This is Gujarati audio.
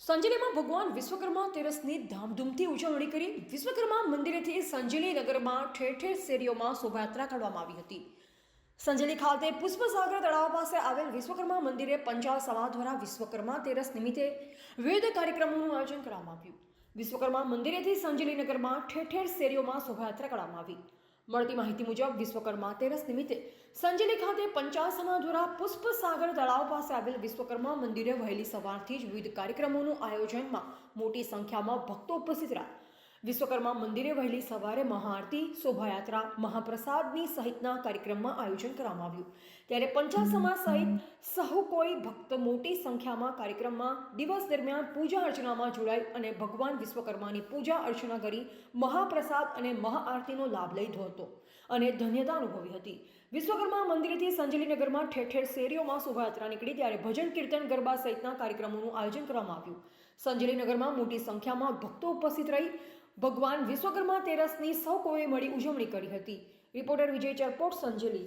સંજેલીમાં ભગવાન વિશ્વકર્મા તેરસની ધામધૂમથી ઉજવણી કરી વિશ્વકર્મા મંદિરેથી સંજેલી નગરમાં ઠેર ઠેર શેરીઓમાં શોભાયાત્રા કાઢવામાં આવી હતી. સંજેલી ખાતે પુષ્પસાગર તળાવ પાસે આવેલ વિશ્વકર્મા મંદિરે પંચાલ સમાજ દ્વારા વિશ્વકર્મા તેરસ નિમિત્તે વિવિધ કાર્યક્રમોનું આયોજન કરવામાં આવ્યું. વિશ્વકર્મા મંદિરેથી સંજેલી નગરમાં ઠેર ઠેર શેરીઓમાં શોભાયાત્રા કાઢવામાં આવી. મળતી માહિતી મુજબ વિશ્વકર્મા તેરસ નિમિત્તે સંજેલી ખાતે પંચાલ સમાજ દ્વારા પુષ્પસાગર તળાવ પાસે આવેલ વિશ્વકર્મા મંદિરે વહેલી સવારથી જ વિવિધ કાર્યક્રમોનું આયોજનમાં મોટી સંખ્યામાં ભક્તો ઉપસ્થિત રહ્યા. વિશ્વકર્મા મંદિરે વહેલી સવારે મહાઆરતી, શોભાયાત્રા, મહાપ્રસાદની સહિતના કાર્યક્રમમાં આયોજન કરવામાં આવ્યું. ત્યારે પંચાલ સમાજ સહિત સહુ કોઈ ભક્ત મોટી સંખ્યામાં કાર્યક્રમમાં દિવસ દરમિયાન પૂજા અર્ચનામાં જોડાઈ અને ભગવાન વિશ્વકર્માની પૂજા અર્ચના કરી મહાપ્રસાદ અને મહાઆરતીનો લાભ લીધો હતો અને ધન્યતા અનુભવી હતી. વિશ્વકર્મા મંદિરેથી સંજેલીનગરમાં ઠેર ઠેર શેરીઓમાં શોભાયાત્રા નીકળી ત્યારે ભજન, કીર્તન, ગરબા સહિતના કાર્યક્રમોનું આયોજન કરવામાં આવ્યું. સંજેલીનગરમાં મોટી સંખ્યામાં ભક્તો ઉપસ્થિત રહી ભગવાન વિશ્વકર્મા તેરસની સૌ કોઈએ મળી ઉજવણી કરી હતી. રિપોર્ટર વિજય ચરપોટ, સંજેલી.